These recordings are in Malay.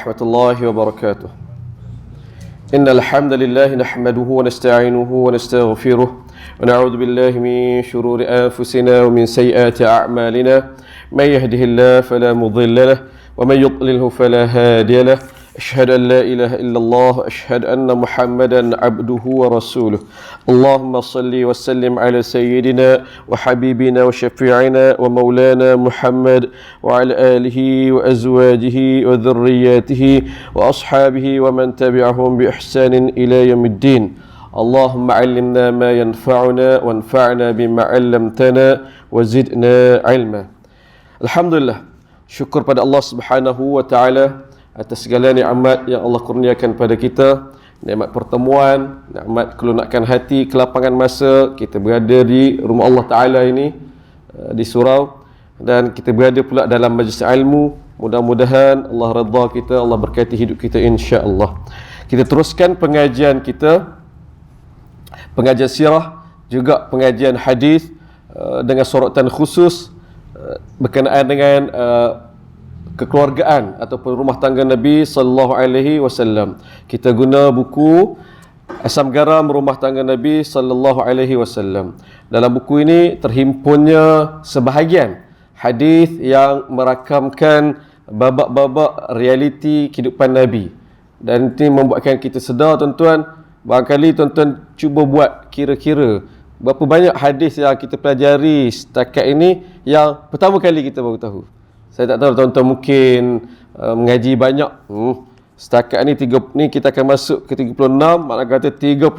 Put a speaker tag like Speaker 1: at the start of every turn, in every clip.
Speaker 1: ورحمة الله وبركاته. إن الحمد لله نحمده ونستعينه ونستغفره ونعوذ بالله من شرور أنفسنا ومن سيئات أعمالنا. من يهده الله فلا مضل له ومن يضلله فلا هادي له. أشهد أن لا إله إلا الله وأشهد أن محمدا عبده ورسوله. اللهم صل وسلم على سيدنا وحبيبنا وشفيعنا ومولانا محمد وعلى آله وأزواجه وذرياته وأصحابه ومن تبعهم بإحسان إلى يوم الدين. اللهم علمنا ما ينفعنا وانفعنا بما علمتنا وزدنا علما. Alhamdulillah, syukur pada Allah Subhanahu wa taala atas segala nikmat yang Allah kurniakan pada kita, nikmat pertemuan, nikmat kelunakan hati, kelapangan masa kita berada di rumah Allah Taala ini di surau, dan kita berada pula dalam majlis ilmu. Mudah-mudahan Allah redha kita, Allah berkati hidup kita insya-Allah. Kita teruskan pengajian kita, pengajian sirah, juga pengajian hadis dengan sorotan khusus berkenaan dengan kekeluargaan ataupun rumah tangga Nabi sallallahu alaihi wasallam. Kita guna buku Asam Garam Rumah Tangga Nabi sallallahu alaihi wasallam. Dalam buku ini terhimpunnya sebahagian hadis yang merakamkan babak-babak realiti kehidupan Nabi. Dan ini membuatkan kita sedar, tuan-tuan, barangkali tuan-tuan cuba buat kira-kira berapa banyak hadis yang kita pelajari setakat ini yang pertama kali kita baru tahu. Saya tak tahu tuan-tuan mungkin mengaji banyak. Setakat ni kita akan masuk ke 36, makna kata 35.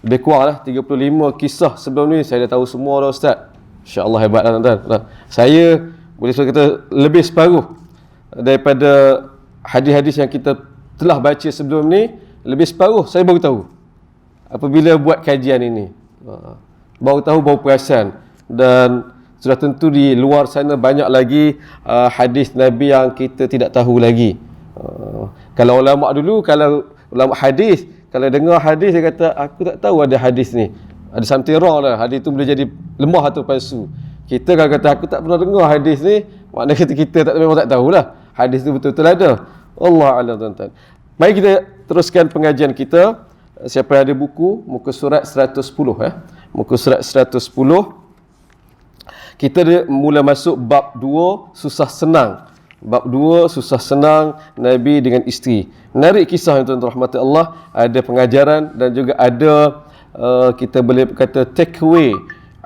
Speaker 1: Lebih kurang lah 35 kisah sebelum ni saya dah tahu semua dah, Ustaz. Insya-Allah hebat lah tuan-tuan. Saya boleh kata lebih separuh daripada hadis-hadis yang kita telah baca sebelum ni, lebih separuh saya baru tahu apabila buat kajian ini. Baru tahu, baru perasan. Dan sudah tentu di luar sana banyak lagi hadis Nabi yang kita tidak tahu lagi. Kalau ulama dulu, kalau ulama hadis, kalau dengar hadis dia kata aku tak tahu ada hadis ni, ada something wrong lah, hadis tu boleh jadi lemah atau palsu. Kita kalau kata aku tak pernah dengar hadis ni, maknanya kita tak, memang tak tahulah hadis tu betul-betul ada. Allah a'lam, tuan-tuan. Mari kita teruskan pengajian kita. Siapa yang ada buku, muka surat 110 muka surat 110. Kita mula masuk bab 2, susah senang. Bab 2, susah senang Nabi dengan isteri. Menarik kisah yang tuan-tuan rahmati Allah. Ada pengajaran dan juga ada kita boleh kata take away,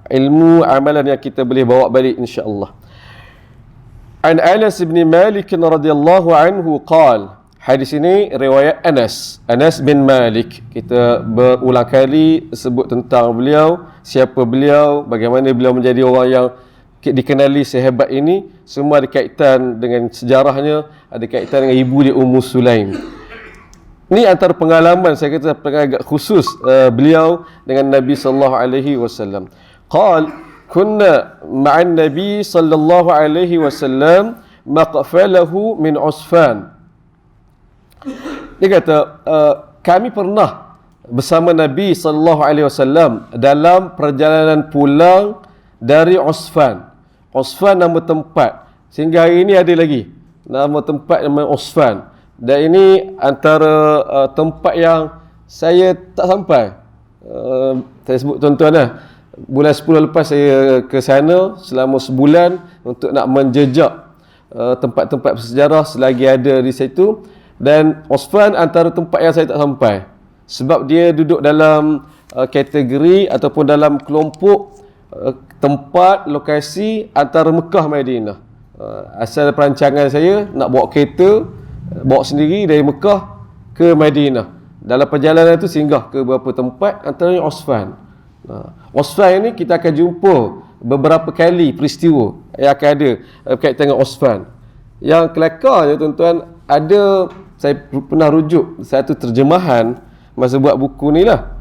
Speaker 1: ilmu amalan yang kita boleh bawa balik insya-Allah. An Anas bin Malik radhiyallahu anhu qala. Hadis ini riwayat Anas bin Malik. Kita berulang kali sebut tentang beliau, siapa beliau, bagaimana beliau menjadi orang yang dikenali sehebat ini. Semua ada kaitan dengan sejarahnya, ada kaitan dengan ibu dia Ummu Sulaim. Ini antara pengalaman saya kata agak khusus beliau dengan Nabi sallallahu alaihi wasallam. Qal kunna ma'an Nabi sallallahu alaihi wasallam maqfalahu min usfan. Dia kata kami pernah bersama Nabi sallallahu alaihi wasallam dalam perjalanan pulang dari Usfan. Usfan nama tempat. Sehingga hari ini ada lagi nama tempat nama Usfan. Dan ini antara tempat yang saya tak sampai. Saya sebut tuan-tuan lah. Bulan 10 lepas saya ke sana selama sebulan untuk nak menjejak tempat-tempat bersejarah selagi ada di situ. Dan Usfan antara tempat yang saya tak sampai sebab dia duduk dalam kategori ataupun dalam kelompok tempat lokasi antara Mekah Madinah. Asal perancangan saya nak bawa kereta, bawa sendiri dari Mekah ke Madinah. Dalam perjalanan itu singgah ke beberapa tempat, antaranya Usfan. Usfan ini kita akan jumpa beberapa kali peristiwa yang akan ada berkaitan dengan Usfan. Yang kelakarnya tuan-tuan, ada saya pernah rujuk satu terjemahan masa buat buku ni lah.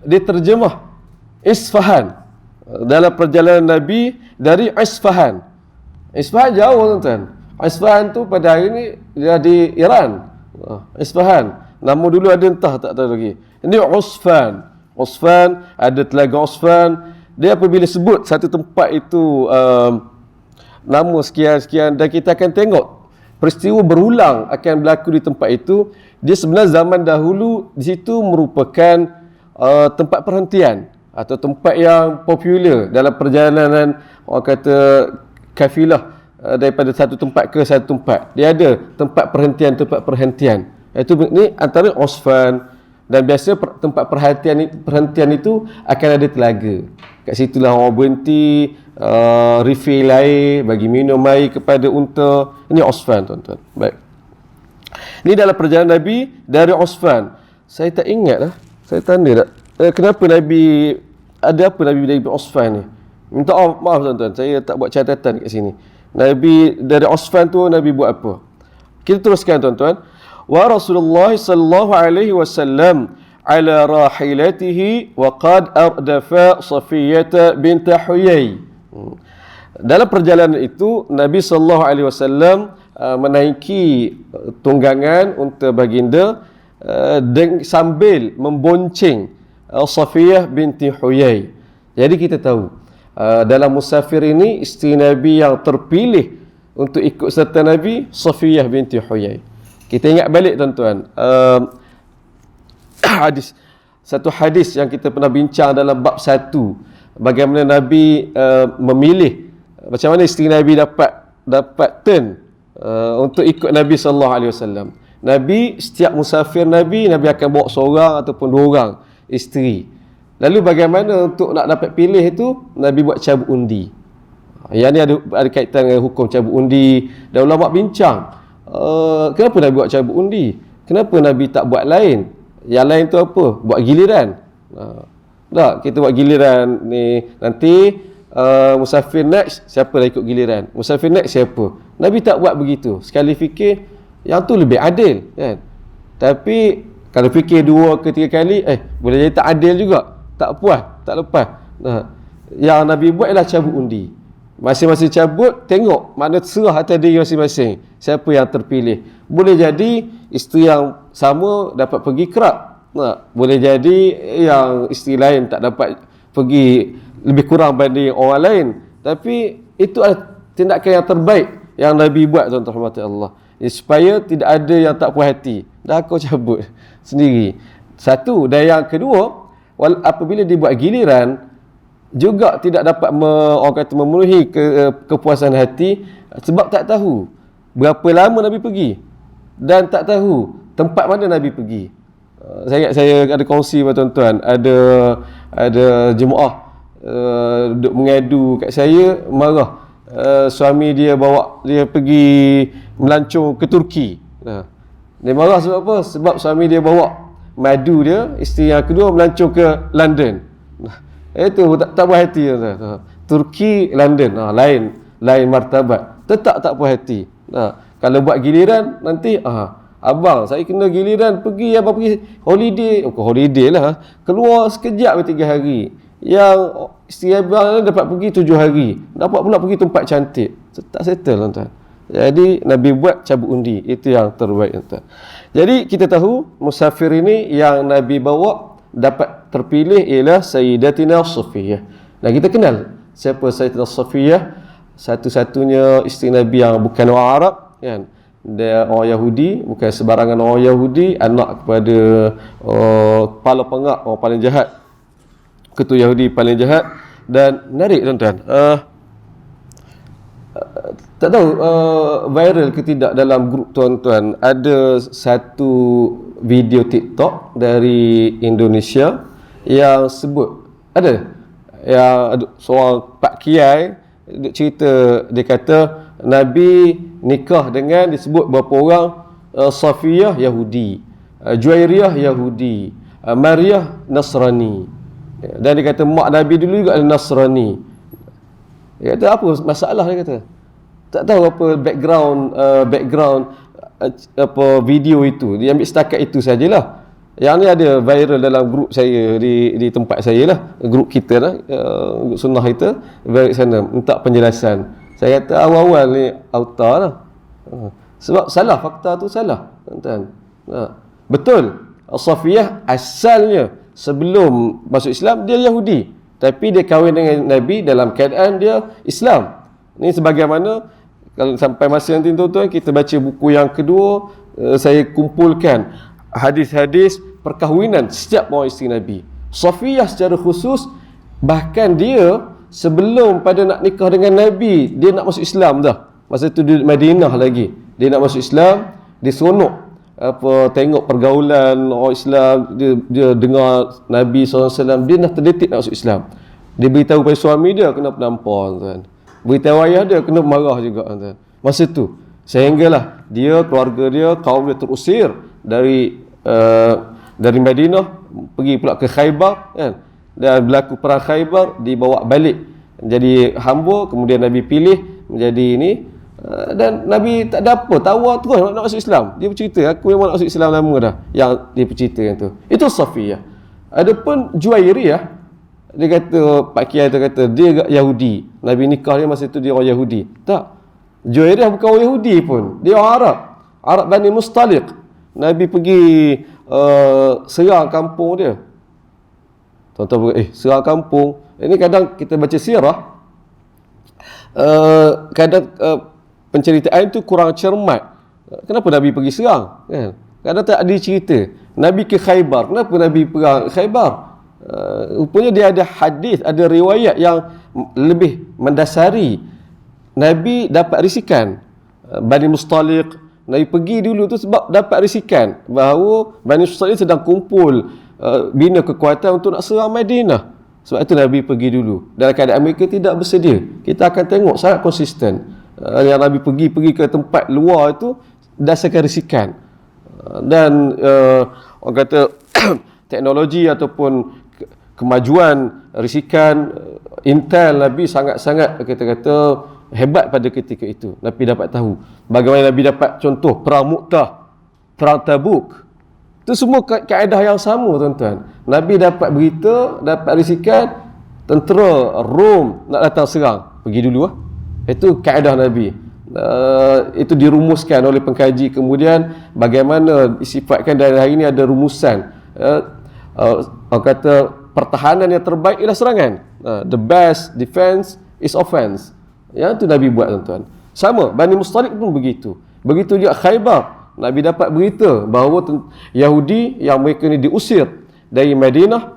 Speaker 1: Dia terjemah Isfahan dalam perjalanan Nabi dari Isfahan. Isfahan jauh tuan-tuan. Isfahan tu pada hari ni dia di Iran. Isfahan. Nama dulu ada entah tak tahu lagi. Ini Usfan. Usfan, ada telaga Usfan. Dia apabila sebut satu tempat itu nama sekian-sekian, dan kita akan tengok peristiwa berulang akan berlaku di tempat itu, dia sebenarnya zaman dahulu di situ merupakan tempat perhentian atau tempat yang popular dalam perjalanan, orang kata kafilah, daripada satu tempat ke satu tempat. Dia ada tempat perhentian. Itu ni antara Usfan, dan biasa tempat perhentian itu akan ada telaga. Kat situlah orang berhenti, refill air, bagi minum air kepada unta. Ini Usfan, tuan-tuan. Baik. Ini dalam perjalanan Nabi dari Usfan. Saya tak ingat lah. Saya tanda tak? Kenapa Nabi, ada apa Nabi dari Usfan ni? Minta maaf tuan-tuan, saya tak buat catatan kat sini. Nabi dari Usfan tu Nabi buat apa? Kita teruskan tuan-tuan. Wa Rasulullah sallallahu alaihi wasallam ala rahilatihi wa qad ardafa Safiyah bint Huyai. Dalam perjalanan itu Nabi sallallahu alaihi wasallam menaiki tunggangan unta baginda sambil membonceng Safiyah binti Huyai. Jadi kita tahu dalam musafir ini isteri Nabi yang terpilih untuk ikut serta Nabi Safiyah binti Huyai. Kita ingat balik tuan-tuan, satu hadis yang kita pernah bincang dalam bab 1, bagaimana Nabi memilih, macam mana isteri Nabi dapat turn untuk ikut Nabi sallallahu alaihi wasallam. Nabi, setiap musafir Nabi akan bawa seorang ataupun dua orang isteri. Lalu bagaimana untuk nak dapat pilih itu? Nabi buat cabut undi. Yang ni ada kaitan dengan hukum cabut undi. Dan ulama bincang, kenapa Nabi buat cabut undi? Kenapa Nabi tak buat lain? Yang lain tu apa? Buat giliran. Tak, kita buat giliran ni, nanti musafir next, siapa dah ikut giliran? Musafir next siapa? Nabi tak buat begitu. Sekali fikir, yang tu lebih adil, kan? Tapi kalau fikir 2 ke 3 kali, boleh jadi tak adil juga. Tak puas, tak lepas. Yang Nabi buat ialah cabut undi. Masing-masing cabut, tengok mana serah atas diri masing-masing, siapa yang terpilih. Boleh jadi isteri yang sama dapat pergi kerap. Boleh jadi yang isteri lain tak dapat pergi, lebih kurang banding orang lain. Tapi itu adalah tindakan yang terbaik yang Nabi buat, tuan-tuan rahmati Allah. Supaya tidak ada yang tak puas hati. Dah kau cabut sendiri. Satu. Dan yang kedua, apabila dibuat giliran, juga tidak dapat orang kata memenuhi kepuasan hati, sebab tak tahu berapa lama Nabi pergi, dan tak tahu tempat mana Nabi pergi. Saya ingat saya ada kongsi dengan tuan-tuan, ada jemaah duk mengadu kat saya, marah suami dia bawa dia pergi melancong ke Turki. Dia marah sebab apa? Sebab suami dia bawa madu dia, isteri yang kedua melancong ke London. Itu tak puas hati. Turki, London, lain martabat. Tetap tak puas hati. Kalau buat giliran nanti, abang saya kena giliran pergi, abang pergi holiday. Holiday lah, keluar sekejap 3 hari. Yang isteri abang dapat pergi 7 hari, dapat pula pergi tempat cantik. Tak settle, tuan-tuan. Jadi Nabi buat cabut undi. Itu yang terbaik, tuan-tuan. Jadi kita tahu musafir ini yang Nabi bawa dapat terpilih ialah Sayyidatina Safiyah. Dan kita kenal siapa Sayyidatina Safiyah, satu-satunya isteri Nabi yang bukan orang Arab, kan? Dia orang Yahudi, bukan sebarangan orang Yahudi, anak kepada kepala pengak, orang paling jahat, ketua Yahudi paling jahat. Dan menarik, tuan-tuan, tak tahu viral ke tidak dalam grup tuan-tuan, ada satu video TikTok dari Indonesia yang sebut, ada yang seorang Pak Kiai dia cerita, dia kata Nabi nikah dengan, disebut berapa orang, Safiyah Yahudi, Juwairiyah Yahudi, Maryah Nasrani, dan dia kata mak Nabi dulu juga ada Nasrani. Dia kata apa masalah, dia kata tak tahu apa background apa video itu. Dia ambil setakat itu sajalah. Yang ni ada viral dalam grup saya di tempat saya lah, grup kita lah, grup sunnah kita, viral sana minta penjelasan. Saya kata awal-awal ni auta lah. Sebab salah, fakta tu salah, tuan-tuan. Betul, Safiyah asalnya sebelum masuk Islam dia Yahudi, tapi dia kahwin dengan Nabi dalam keadaan dia Islam. Ni sebagaimana Kalau sampai masa nanti tuan-tuan kita baca buku yang kedua, saya kumpulkan hadis-hadis perkahwinan setiap orang isteri Nabi. Safiyah secara khusus, bahkan dia sebelum pada nak nikah dengan Nabi, dia nak masuk Islam dah. Masa tu di Madinah lagi. Dia nak masuk Islam, dia seronok tengok pergaulan orang Islam, dia dengar Nabi SAW, dia dah terdetik nak masuk Islam. Dia beritahu pada suami dia kena penampar tuan. Beritahu ayah dia kena marah juga tuan. Masa tu sehinggalah dia, keluarga dia, kaum dia terusir dari Madinah, pergi pula ke Khaybar kan. Dan berlaku perang Khaybar, dibawa balik jadi hamba, kemudian Nabi pilih menjadi ini. Dan Nabi tak ada apa, tawar terus nak masuk Islam. Dia bercerita, aku memang nak masuk Islam lama dah. Yang dia bercerita yang tu. Itu Safiyah. Adapun Juwairiyah, dia kata, Pak Kiai tu kata dia Yahudi. Nabi nikah dia masa tu dia orang Yahudi. Tak. Juwairiyah bukan orang Yahudi pun. Dia orang Arab. Arab Bani Mustaliq. Nabi pergi serang kampung dia. Tuan-tuan, serang kampung. Ini kadang kita baca sirah, kadang penceritaan itu kurang cermat. Kenapa Nabi pergi serang? Kan? Kadang tak ada cerita. Nabi ke Khaybar. Kenapa Nabi perang Khaybar? Rupanya dia ada hadis, ada riwayat yang lebih mendasari. Nabi dapat risikan. Bani Mustaliq, Nabi pergi dulu tu sebab dapat risikan bahawa Bani Mustaliq sedang kumpul bina kekuatan untuk nak serang Madinah. Sebab itu Nabi pergi dulu. Dalam keadaan mereka tidak bersedia. Kita akan tengok sangat konsisten. Yang Nabi pergi ke tempat luar itu dasarkan risikan. Dan orang kata teknologi ataupun kemajuan risikan intel Nabi sangat-sangat kita kata hebat pada ketika itu. Nabi dapat tahu bagaimana Nabi dapat contoh perang Mu'tah, perang Tabuk. Itu semua kaedah yang sama tuan-tuan. Nabi dapat berita, dapat risikan tentera Rom nak datang serang. Pergi dulu lah. Itu kaedah Nabi. Itu dirumuskan oleh pengkaji. Kemudian bagaimana disifatkan dari hari ini ada rumusan. Orang kata pertahanan yang terbaik ialah serangan. The best defense is offense. Yang itu Nabi buat tuan-tuan. Sama, Bani Mustaliq pun begitu. Begitu juga Khaybar. Nabi dapat berita bahawa Yahudi yang mereka ni diusir dari Madinah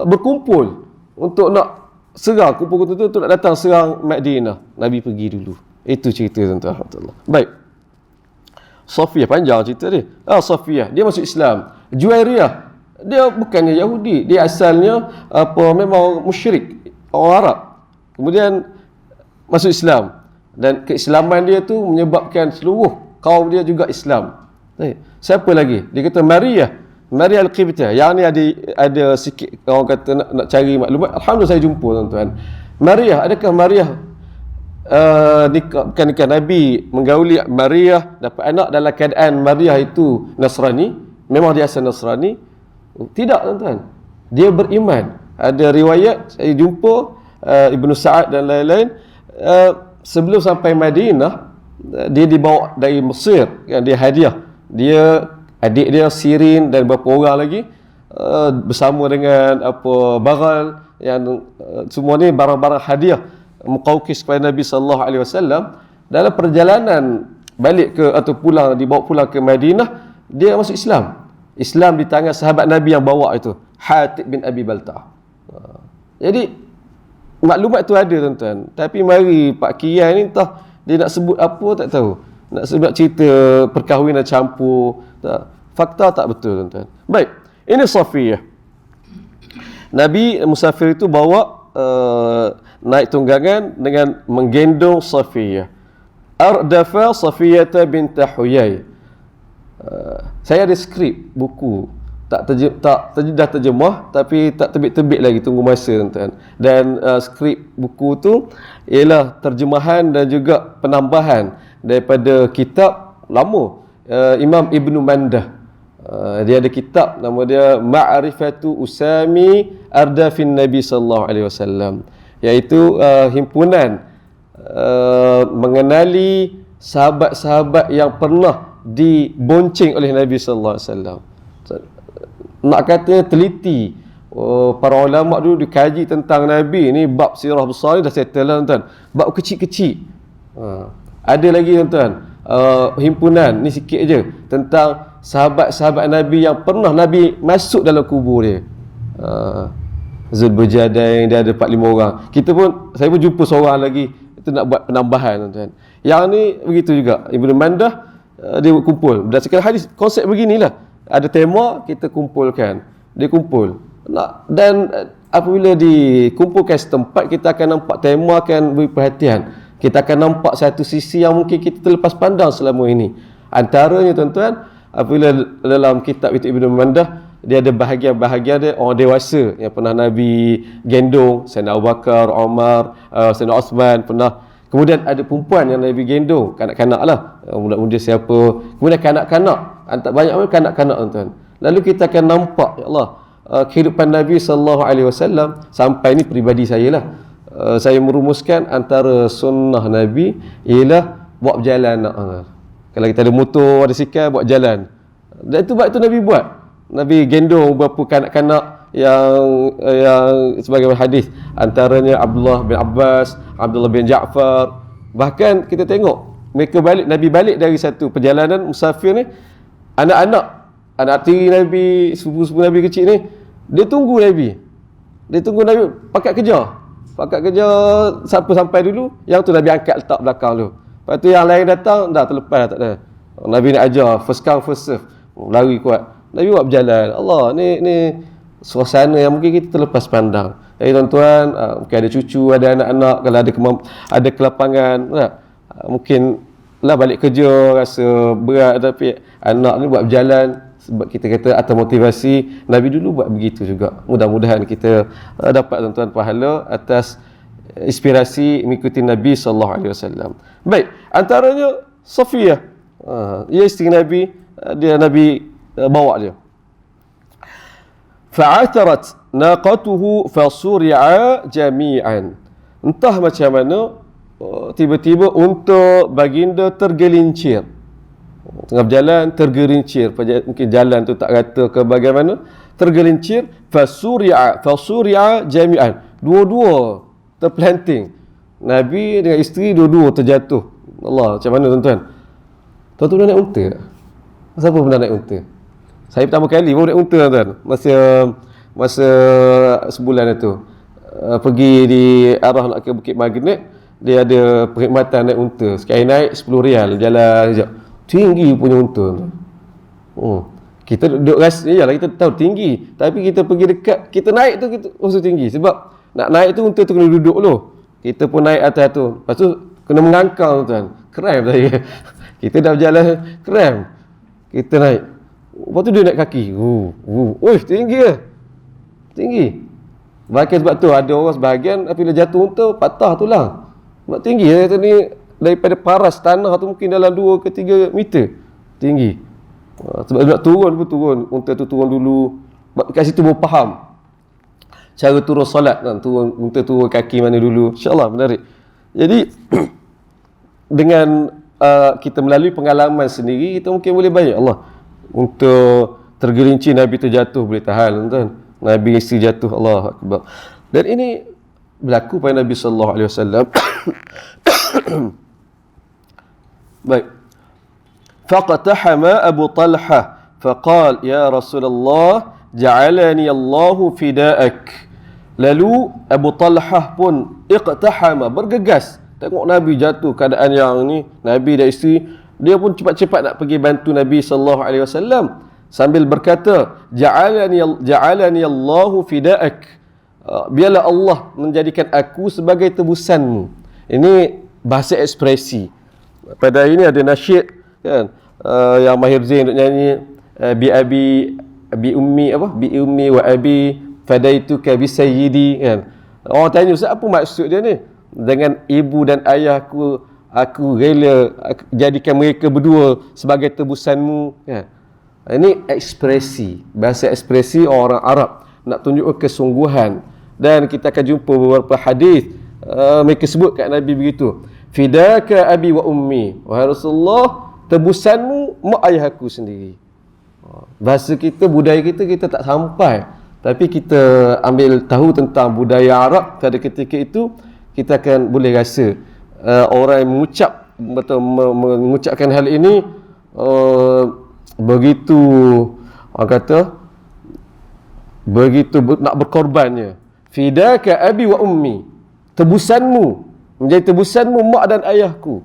Speaker 1: berkumpul untuk nak serang, kumpul tu untuk nak datang serang Madinah. Nabi pergi dulu. Itu cerita tuan-tuan. Baik. Safiyah, panjang cerita dia. Safiyah, dia masuk Islam. Juwairiyah, dia bukannya Yahudi, dia asalnya memang musyrik, orang Arab. Kemudian masuk Islam, dan keislaman dia tu menyebabkan seluruh kaum dia juga Islam. Siapa lagi? Dia kata Maria Al-Qibtiyah. Yang ni ada sikit orang kata nak cari maklumat. Alhamdulillah saya jumpa tuan-tuan. Maria, adakah Maria nikah Nabi menggauli Maria, dapat anak dalam keadaan Maria itu Nasrani? Memang dia asal Nasrani? Tidak tuan-tuan. Dia beriman. Ada riwayat saya jumpa Ibnu Sa'ad dan lain-lain, sebelum sampai Madinah dia dibawa dari Mesir, kan, dia hadiah. Dia, adik dia Sirin dan beberapa orang lagi bersama dengan baral yang semua ni barang-barang hadiah Muqawqis kepada Nabi sallallahu alaihi wasallam. Dalam perjalanan balik ke atau dibawa pulang ke Madinah, dia masuk Islam. Islam di tangan sahabat Nabi yang bawa itu, Hatib bin Abi Balta'ah. Jadi maklumat tu ada tuan-tuan. Tapi mari Pak Kiai ni entah dia nak sebut apa tak tahu. Nak sebut cerita perkahwinan campur, tak. Fakta tak betul tuan-tuan. Baik, ini Safiyah. Nabi musafir itu bawa naik tunggangan dengan menggendong Safiyah. Ardafa Safiyata bint Huyai. Saya ada skrip buku, dah terjemah tapi tak terbit-terbit lagi, tunggu masa tuan-tuan. Dan skrip buku tu ialah terjemahan dan juga penambahan daripada kitab lama Imam Ibn Mandah. Dia ada kitab nama dia Ma'rifatu Usami Ardafin Nabi sallallahu alaihi wasallam, iaitu himpunan mengenali sahabat-sahabat yang pernah dibonceng oleh Nabi sallallahu alaihi wasallam. Nak kata teliti, para ulama dulu dikaji tentang Nabi ni, bab sirah besar ni dah settle lah tuan. Bab kecil-kecil Ada lagi tuan-tuan, himpunan ni sikit je tentang sahabat-sahabat Nabi yang pernah Nabi masuk dalam kubur dia. Zulbujadain, dia ada 4-5 orang. Saya pun jumpa seorang lagi, itu nak buat penambahan tuan-tuan. Yang ni begitu juga, Ibnu Mandah, dia kumpul berdasarkan hadis. Konsep beginilah, ada tema kita kumpulkan, dia kumpul dan apabila dikumpulkan setempat, kita akan nampak tema akan beri perhatian. Kita akan nampak satu sisi yang mungkin kita terlepas pandang selama ini. Antaranya tuan-tuan, apabila dalam kitab itu Ibnu Mandah, dia ada bahagian-bahagian dia orang dewasa yang pernah Nabi gendong, Sayyidina Abu Bakar, Umar, Sayyidina Osman pernah. Kemudian ada perempuan yang Nabi gendong, kanak-kanak lah, muda-muda siapa. Kemudian kanak-kanak, banyak pun kanak-kanak tuan-tuan. Lalu kita akan nampak, ya Allah, kehidupan Nabi SAW sampai ni peribadi saya lah. Saya merumuskan antara sunnah Nabi ialah buat berjalan. Kalau kita ada motor, ada sikal, buat jalan. Dan itu Nabi buat. Nabi gendong beberapa kanak-kanak yang sebagai hadis, antaranya Abdullah bin Abbas, Abdullah bin Ja'far. Bahkan kita tengok Nabi balik dari satu perjalanan musafir ni, anak tiri Nabi, sepupu-sepupu Nabi kecil ni, dia tunggu Nabi pakat kerja siapa sampai dulu, yang tu Nabi angkat letak belakang dulu. Lepas tu yang lain datang, dah terlepas, tak ada. Nabi nak ajar first come first serve, lari kuat. Nabi buat berjalan. Allah, ni suasana yang mungkin kita terlepas pandang. Jadi tuan-tuan, mungkin ada cucu, ada anak-anak, kalau ada kelapangan, mungkin lah balik kerja rasa berat, tapi anak ni buat berjalan, sebab kita kata atau motivasi. Nabi dulu buat begitu juga. Mudah-mudahan kita dapat tuan-tuan pahala atas inspirasi mengikuti Nabi SAW. Baik, antaranya Safiyah, ia isteri Nabi, Nabi bawa dia. Fa'atharat naqatuhu fasuri'a jami'an. Entah macam mana, tiba-tiba unta baginda tergelincir. Tengah berjalan tergelincir, mungkin jalan tu tak rata ke bagaimana, tergelincir. Fasuri'a jami'an, dua-dua terpelanting. Nabi dengan isteri dua-dua terjatuh. Allah, macam mana tuan-tuan? Tuan-tuan pernah naik unta tak? Siapa pernah naik unta? Saya pertama kali baru naik unta tuan-tuan, masa sebulan itu. Pergi di arah nak ke Bukit Magnet, dia ada perkhidmatan naik unta. Sekali naik 10 rial, jalan sekejap. Tinggi punya unta tuan. Kita duduk rasa, iyalah kita tahu tinggi, tapi kita pergi dekat, kita naik tu kita rasa tinggi. Sebab nak naik tu unta tu kena duduk dulu. Kita pun naik atas tu. Lepas tu kena mengangkang tuan. Kram saya. Kita dah berjalan kram. Kita naik. Lepas tu dia naik kaki. Tinggi ke? Tinggi. Bahkan sebab tu ada orang sebahagian apabila jatuh unta patah tulang. Sebab tinggi. Kata ni daripada paras tanah tu mungkin dalam 2 ke 3 meter. Tinggi. Sebab nak turun pun turun. Unta tu turun dulu. Kat situ baru faham cara turun solat kan. Unta turun kaki mana dulu. InsyaAllah menarik. Jadi dengan kita melalui pengalaman sendiri, kita mungkin boleh banyak Allah. Untuk tergelincir Nabi terjatuh boleh tahan tuan. Nabi isteri jatuh, Allah Akbar. Dan ini berlaku pada Nabi sallallahu alaihi wasallam. Baik. Faqatahama Abu Talha faqal ya Rasulullah ja'alani Allahu fida'ak. Lalu Abu Talha pun iqtahama, bergegas. Tengok Nabi jatuh keadaan yang ni, Nabi dan isteri, dia pun cepat-cepat nak pergi bantu Nabi sallallahu alaihi wasallam sambil berkata, ja'alani Allahu fida'ak. Biarlah Allah menjadikan aku sebagai tebusanmu. Ini bahasa ekspresi. Pada hari ini ada nasyid kan, yang Mahir Zain untuk nyanyi, bi ummi wa abi fadaituka bi sayyidi kan. Orang tanya, Ustaz, apa maksud dia ni? Dengan ibu dan ayahku, aku rela jadikan mereka berdua sebagai tebusanmu kan. Ini ekspresi, bahasa ekspresi orang Arab nak tunjukkan kesungguhan. Dan kita akan jumpa beberapa hadis mereka sebut kat Nabi begitu, fidaka abi wa ummi, wahai Rasulullah, tebusanmu mak ayah aku sendiri. Bahasa kita, budaya kita tak sampai, tapi kita ambil tahu tentang budaya Arab pada ketika itu, kita akan boleh rasa orang yang mengucap betul mengucapkan hal ini begitu orang kata begitu nak berkorbannya. Fidaka abi wa ummi, tebusanmu menjadi tebusanmu mak dan ayahku.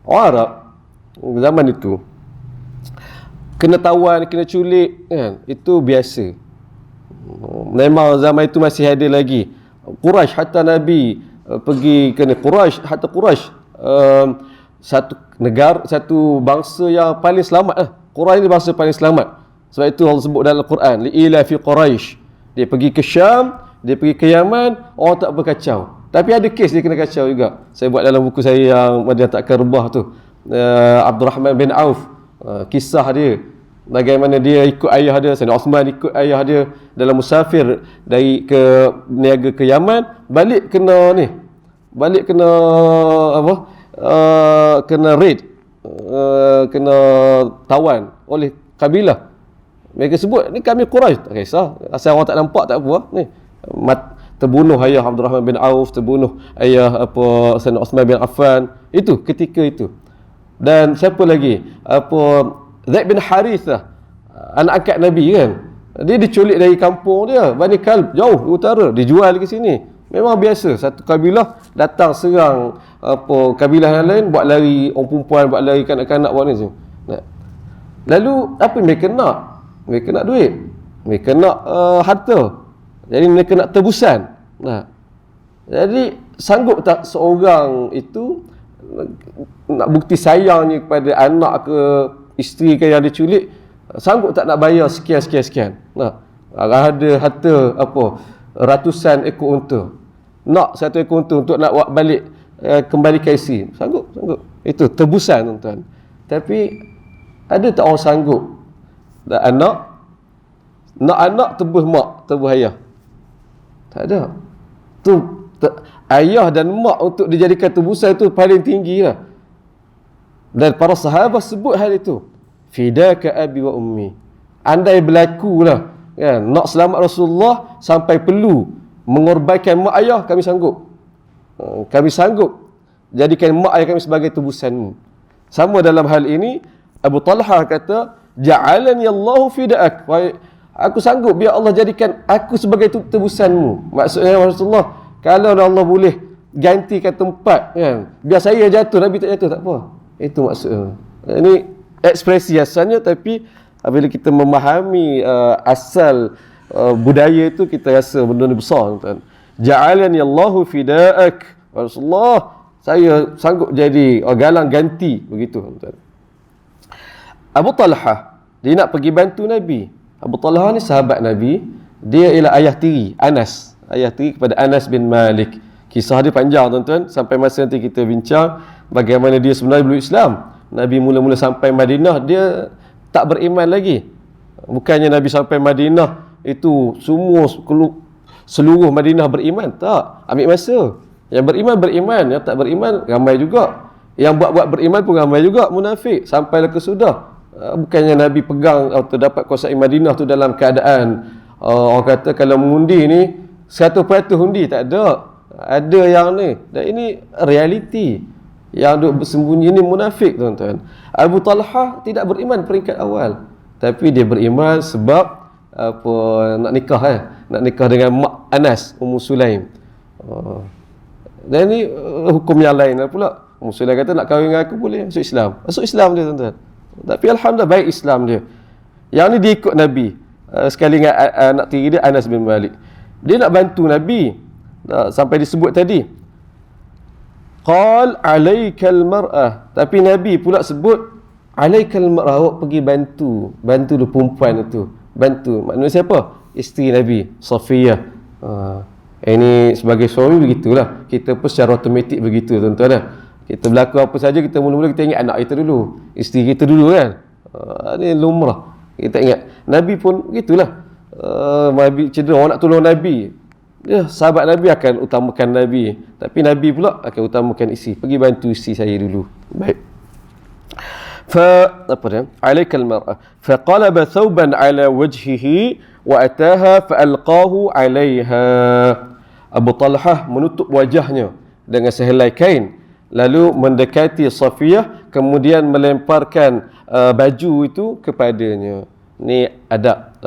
Speaker 1: Orang Arab zaman itu kena tawan, kena culik kan, itu biasa. Memang zaman itu masih ada lagi. Quraisy, hatta Nabi pergi kena Quraisy, hatta Quraisy satu negara, satu bangsa yang paling selamat. Quraisy ni bangsa paling selamat. Sebab itu Allah sebut dalam Al-Quran, li'ila fi Quraisy. Dia pergi ke Syam, dia pergi ke Yaman, orang tak berkacau. Tapi ada kes dia kena kacau juga. Saya buat dalam buku saya yang Madinah Takkan Rebah tu, Abdul Rahman bin Auf, kisah dia bagaimana dia ikut ayah dia, Sayyidina Osman ikut ayah dia dalam musafir dari ke niaga ke Yaman, balik kena apa, kena raid, kena tawan oleh kabilah. Mereka sebut ni kami Quraisy, tak kisah, asal orang tak nampak tak apa ni. Terbunuh ayah Abdul Rahman bin Auf, terbunuh ayah apa Sayyidina Osman bin Affan, itu ketika itu. Dan siapa lagi, apa, Zaid bin Harithah, anak angkat Nabi kan, dia diculik dari kampung dia, Bani Kalb, jauh di utara, dijual ke sini. Memang biasa, satu kabilah datang serang apa kabilah yang lain, buat lari orang perempuan, buat lari kanak-kanak, buat ni. Lalu apa yang mereka nak? Mereka nak duit, mereka nak harta. Jadi mereka nak tebusan. Jadi sanggup tak seorang itu nak bukti sayangnya kepada anak ke isteri ke yang diculik, sanggup tak nak bayar sekian. Ada harta apa ratusan ekor unta, nak satu ekor unta untuk nak buat balik kembali ke isteri, sanggup. Itu tebusan, tuan-tuan. Tapi ada tak orang sanggup anak tebus mak, tebus ayah? Tak ada. Ayah dan mak untuk dijadikan tebusan itu paling tinggi lah. Dan para sahabat sebut hal itu, fidaka abi wa ummi. Andai berlaku lah kan, nak selamat Rasulullah sampai perlu mengorbankan mak ayah, kami sanggup. Kami sanggup jadikan mak ayah kami sebagai tebusanmu. Sama dalam hal ini, Abu Talha kata, ja'alani Allahu fidaak. Aku sanggup biar Allah jadikan aku sebagai tebusanmu. Maksudnya Rasulullah, kalau Allah boleh gantikan tempat kan, biar saya jatuh, Nabi tak jatuh, tak apa. Itu maksudnya. Ini ekspresi asalnya, tapi apabila kita memahami asal budaya itu, kita rasa benda ni besar, tuan. Ja'alani Allahu fidaak. Rasulullah, saya sanggup jadi galang ganti, begitu, tuan. Abu Talha, dia nak pergi bantu Nabi. Abu Talha ni sahabat Nabi, dia ialah ayah tiri Anas, ayah tiri kepada Anas bin Malik. Kisah dia panjang, tuan-tuan, sampai masa nanti kita bincang bagaimana dia sebenarnya belum Islam. Nabi mula-mula sampai Madinah, dia tak beriman lagi. Bukannya Nabi sampai Madinah itu semua seluruh Madinah beriman, tak, ambil masa. Yang beriman, yang tak beriman ramai juga. Yang buat-buat beriman pun ramai juga, munafik, sampailah ke sudah. Bukannya Nabi pegang atau dapat kuasai Madinah tu dalam keadaan orang kata kalau mengundi ni 100% undi, tak ada. Ada yang ni, dan ini realiti. Yang duk bersembunyi ni munafik, tuan-tuan. Abu Talha tidak beriman peringkat awal, tapi dia beriman sebab apa, nak nikah dengan mak Anas, Ummu Sulaim. Dan ini hukum yang lain pula. Ummu Sulaim kata nak kahwin dengan aku boleh, masuk Islam dia, tuan-tuan. Tapi alhamdulillah baik Islam dia. Yang ni dia ikut Nabi. Sekali dengan anak tiri dia Anas bin Malik. Dia nak bantu Nabi. Sampai disebut tadi, qal alaikal mar'ah. Tapi Nabi pula sebut alaikal mar'ah, awak pergi bantu dulu perempuan itu. Bantu. Maknanya siapa? Isteri Nabi, Safiyah. Ini sebagai suami begitulah. Kita pun secara automatik begitu, tuan-tuan. Kita berlaku apa saja, kita mula-mula kita ingat anak kita dulu, isteri kita dulu kan. Ini lumrah. Kita ingat. Nabi pun gitulah. Nabi cedera, orang nak tolong Nabi, ya, sahabat Nabi akan utamakan Nabi. Tapi Nabi pula akan utamakan isteri. Pergi bantu isteri saya dulu. Baik. Alaikal mar'ah. Faqalaba thawban ala wajhihi wa ataha fa'alqahu alaiha. Abu Talhah menutup wajahnya dengan sehelai kain, lalu mendekati Safiyah, kemudian melemparkan baju itu kepadanya. Ni adab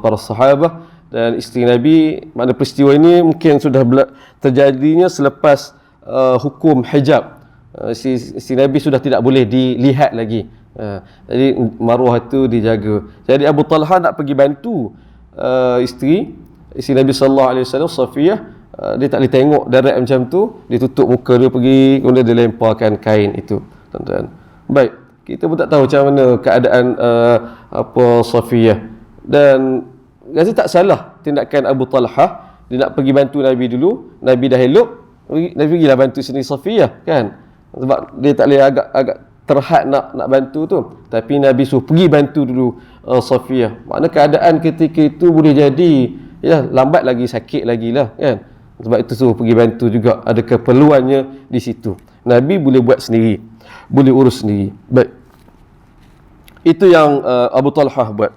Speaker 1: para sahabat dan isteri Nabi. Mana peristiwa ini mungkin sudah terjadinya selepas hukum hijab. Si Nabi sudah tidak boleh dilihat lagi. Jadi maruah itu dijaga. Jadi Abu Talha nak pergi bantu isteri Nabi sallallahu alaihi wasallam, Safiyah. Dia tak boleh tengok darat macam tu, dia tutup muka dia pergi, kemudian dia lemparkan kain itu, tuan-tuan. Baik, kita pun tak tahu macam mana keadaan Safiyah. Dan rasa tak salah tindakan Abu Talha, dia nak pergi bantu Nabi dulu, Nabi dah elok, Nabi pergilah bantu sini Safiyah kan. Sebab dia tak boleh agak terhad nak bantu tu. Tapi Nabi suruh pergi bantu dulu Safiyah. Makna keadaan ketika itu boleh jadi lambat lagi, sakit lagi lah kan. Sebab itu suruh pergi bantu juga, ada keperluannya di situ. Nabi boleh buat sendiri, boleh urus sendiri. Baik, itu yang Abu Talhah buat.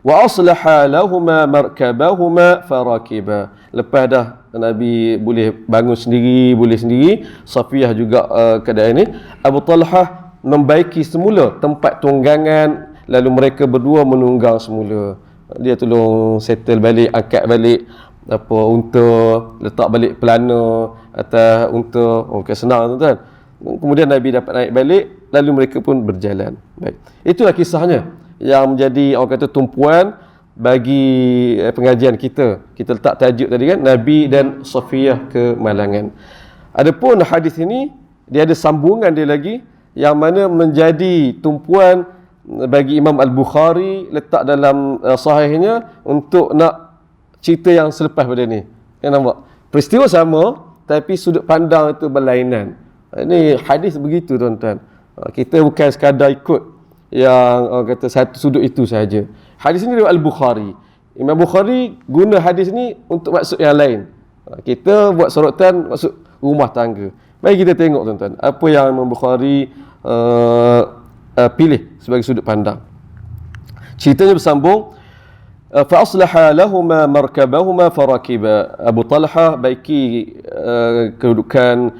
Speaker 1: Wa aslaha lahuma markabahuma farakiba. Lepas dah Nabi boleh bangun sendiri, boleh sendiri, Safiyah juga keadaan ini, Abu Talhah membaiki semula tempat tunggangan, lalu mereka berdua menunggang semula. Dia tolong settle balik, angkat balik unta, letak balik pelana atas unta. Bukan senang tuan-tuan. Kemudian Nabi dapat naik balik, lalu mereka pun berjalan. Baik, itulah kisahnya yang menjadi orang kata tumpuan bagi pengajian kita. Kita letak tajuk tadi kan, Nabi dan Safiyah ke Malangan. Adapun hadis ini dia ada sambungan dia lagi, yang mana menjadi tumpuan bagi Imam Al-Bukhari letak dalam sahihnya untuk nak cerita yang selepas pada ni. Kan nampak? Peristiwa sama tapi sudut pandang itu berlainan. Ini hadis begitu tuan-tuan. Kita bukan sekadar ikut yang orang kata satu sudut itu saja. Hadis ini riwayat Al-Bukhari. Imam Bukhari guna hadis ni untuk maksud yang lain. Kita buat sorotan maksud rumah tangga. Mari kita tengok tuan-tuan, apa yang Imam Bukhari pilih sebagai sudut pandang. Ceritanya bersambung. Fa aslaha lahuma markabahuma farakiba. Abu Talha baiki kedudukan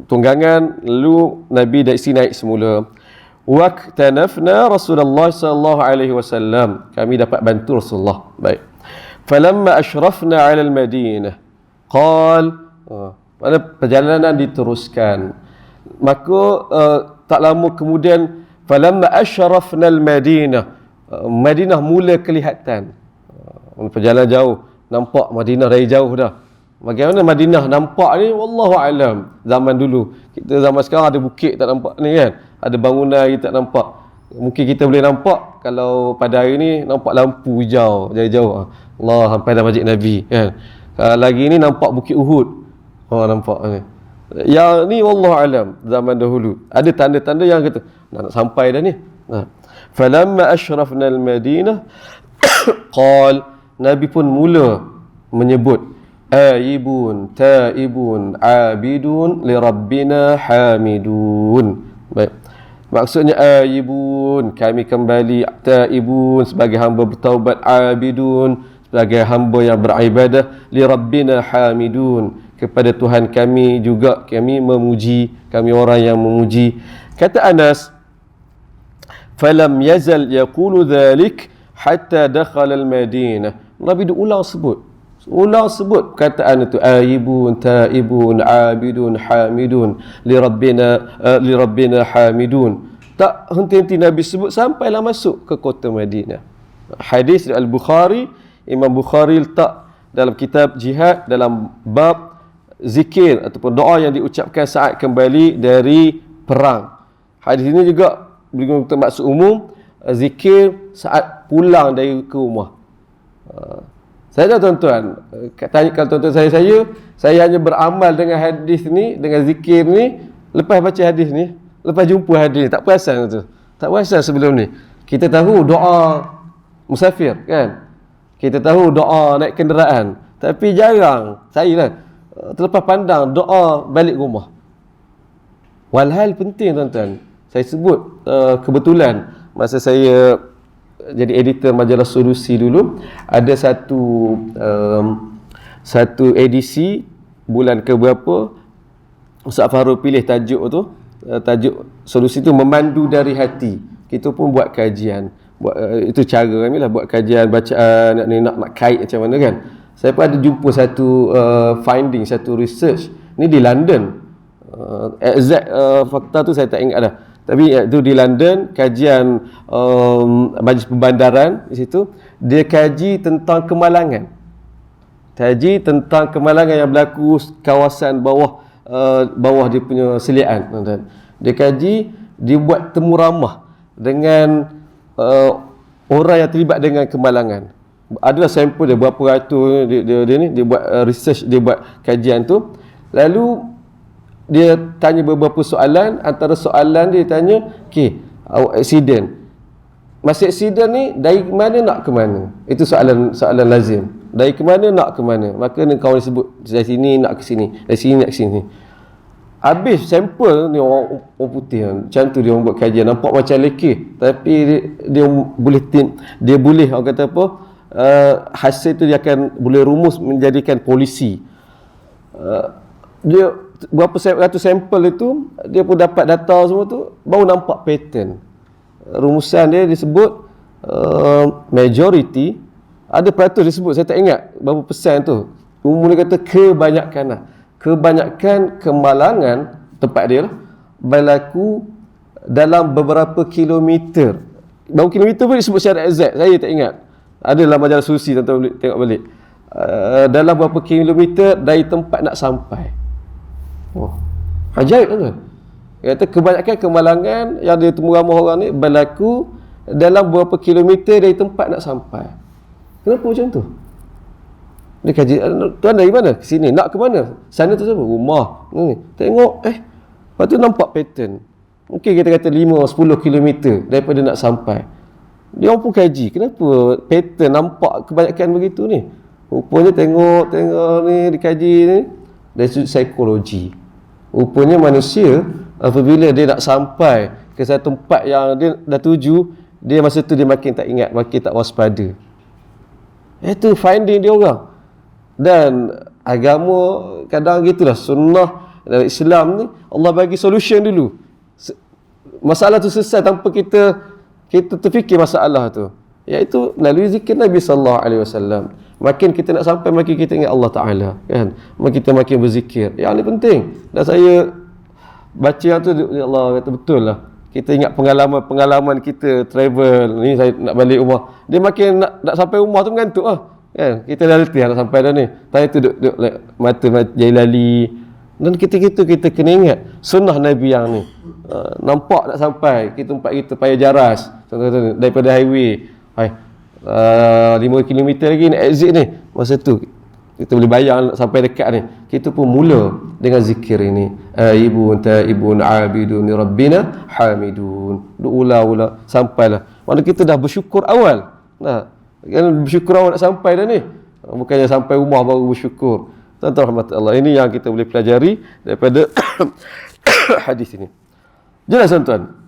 Speaker 1: tunggangan, lalu Nabi dan isteri naik semula. Waqtanafna Rasulullah sallallahu alaihi wasallam. Kami dapat bantu Rasulullah. Baik. Falamma ashrafna 'ala al-Madinah qal, pada perjalanan diteruskan. Maka tak lama kemudian falamma ashrafna al-Madinah, Madinah mula kelihatan. Perjalanan jauh, nampak Madinah dari jauh dah. Bagaimana Madinah nampak ni, wallahu alam. Zaman dulu, kita zaman sekarang ada bukit tak nampak ni kan, ada bangunan kita tak nampak. Mungkin kita boleh nampak kalau pada hari ni nampak lampu hijau dari jauh. Allah, sampai dah Masjid Nabi kan. Lagi ni nampak Bukit Uhud. Nampak ni. Yang ni wallahu alam, zaman dahulu ada tanda-tanda yang kata nak sampai dah ni. Falamma ashrafna al-Madinah qal, Nabi pun mula menyebut aibun taibun abidun li rabbina hamidun. Baik, maksudnya aibun, kami kembali, taibun sebagai hamba bertaubat, abidun sebagai hamba yang beribadah, li rabbina hamidun kepada Tuhan kami juga kami memuji, kami orang yang memuji. Kata Anas, falam yazal yaqulu dhalik hatta dakhala al-Madinah. Nabi ulang sebut perkataan itu, aibun taibun abidun hamidun li rabbina hamidun. Tak henti-henti Nabi sebut sampailah masuk ke kota Madinah. Hadis Al-Bukhari, Imam Bukhari letak dalam kitab jihad dalam bab zikir ataupun doa yang diucapkan saat kembali dari perang. Hadis ini juga untuk maksud umum, zikir saat pulang dari ke rumah. Saya dah tuan-tuan, tanya kalau tuan-tuan saya hanya beramal dengan hadis ni, dengan zikir ni, lepas baca hadis ni, lepas jumpa hadis ni, tak perasan tu. Tak perasan sebelum ni. Kita tahu doa musafir kan? Kita tahu doa naik kenderaan, tapi jarang saya lah terlepas pandang doa balik rumah. Walhal penting tuan-tuan. Saya sebut kebetulan masa saya jadi editor majalah Solusi dulu, ada satu edisi bulan ke berapa Ustaz Fahrul pilih tajuk tu, tajuk solusi tu memandu dari hati. Kita pun buat kajian, itu cara kami lah buat kajian bacaan nak kait macam mana kan. Saya pun ada jumpa satu finding, satu research ni di London. Exact fakta tu saya tak ingat dah. Tapi itu di London, kajian Majlis Pembandaran di situ, dia kaji tentang kemalangan. Kaji tentang kemalangan yang berlaku kawasan bawah dia punya selian. Dia kaji, dia buat temu ramah dengan orang yang terlibat dengan kemalangan. Adalah sampel dia berapa ratus dia buat research, dia buat kajian tu. Lalu dia tanya beberapa soalan. Antara soalan dia tanya, okey, awak aksiden, masa aksiden ni dari mana nak ke mana? Itu soalan lazim. Dari ke mana nak ke mana? Maka kawan disebut dari sini nak ke sini, dari sini nak ke sini. Habis sampel ni orang putih macam tu, dia orang buat kajian, nampak macam lekeh, tapi dia boleh orang kata apa, hasil tu dia akan boleh rumus menjadikan polisi. Dia berapa ratus sampel itu, dia pun dapat data semua tu, baru nampak pattern. Rumusan dia disebut majority, ada peratus disebut, saya tak ingat berapa persen tu. Umum dia kata kebanyakan kemalangan tempat dia lah, berlaku dalam beberapa kilometer. Berapa kilometer pun disebut secara exact, saya tak ingat. Ada dalam majalah Susi, tuan-tuan boleh tengok balik. Dalam berapa kilometer dari tempat nak sampai. Ajaib kan? Dia kata kebanyakan kemalangan yang dia temu ramah orang ni berlaku dalam beberapa kilometer dari tempat nak sampai. Kenapa macam tu? Dia kaji, tuan dari mana? Ke sini. Nak ke mana? Sana tu siapa? Rumah. Tengok, lepas tu nampak pattern. Mungkin kita kata 5-10 kilometer daripada nak sampai. Dia orang pun kaji, kenapa pattern nampak kebanyakan begitu ni? Rupanya tengok ni, dikaji ni dari sudut psikologi. Rupanya manusia apabila dia nak sampai ke satu tempat yang dia dah tuju, dia masa tu dia makin tak ingat, makin tak waspada. Itu finding dia orang. Dan agama kadang gitulah, sunnah dari Islam ni Allah bagi solution dulu. Masalah tu selesai tanpa kita terfikir masalah tu. Iaitu melalui zikir Nabi sallallahu alaihi wasallam. Makin kita nak sampai, makin kita ingat Allah Ta'ala, kan? Kita makin berzikir. Yang ni penting. Dan saya baca yang tu, ya Allah, kata betul lah. Kita ingat pengalaman kita travel ni, saya nak balik rumah. Dia makin nak sampai rumah tu mengantuk lah. Kan? Kita dah letih nak sampai dah ni. Tadi tu duduk mata jadi lali. Dan kita kena ingat sunnah Nabi yang ni. Nampak nak sampai kita tempat kita payah jaras. Contoh daripada highway. 5 km lagi nak exit ni. Masa tu kita boleh bayang nak sampai dekat ni. Kita pun mula dengan zikir ini. Aibun taibun abidun rabbina hamidun. Ulah sampailah. Mana kita dah bersyukur awal. Nah, kan bersyukur awal nak sampai dah ni. Bukannya sampai rumah baru bersyukur. Tuan-tuan rahmat Allah. Ini yang kita boleh pelajari daripada hadis ini. Jelas tuan-tuan.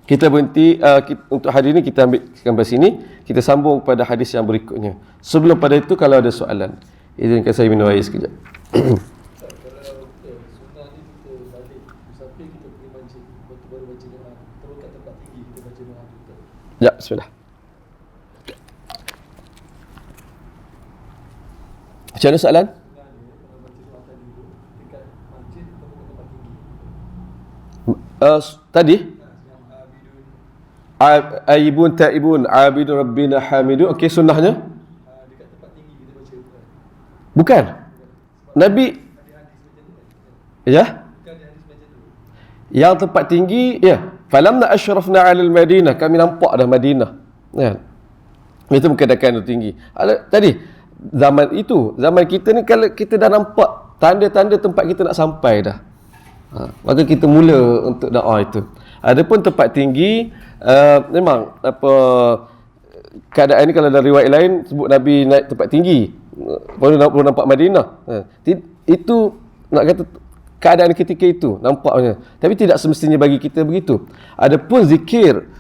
Speaker 1: Kita berhenti untuk hari ini, kita ambil sampai sini. Kita sambung pada hadis yang berikutnya. Sebelum pada itu, kalau ada soalan, izinkan saya minum air sekejap. Ya, bismillah. Macam mana soalan? Tadi aibun taibun abidun rabbina hamidun. Okey, sunnahnya dekat tempat tinggi kita baca. Bukan. Nabi ya? Yang tempat tinggi, ya. Falamna asyrafna 'alal Madinah, kami nampak dah Madinah. Kan? Itu bukan tinggi. Tadi zaman kita ni, kalau kita dah nampak tanda-tanda tempat kita nak sampai dah, maka kita mula untuk doa itu. Adapun tempat tinggi, memang keadaan ni kalau dari riwayat lain sebut Nabi naik tempat tinggi baru nampak Madinah. Itu nak kata keadaan ketika itu nampaknya. Tapi tidak semestinya bagi kita begitu. Adapun zikir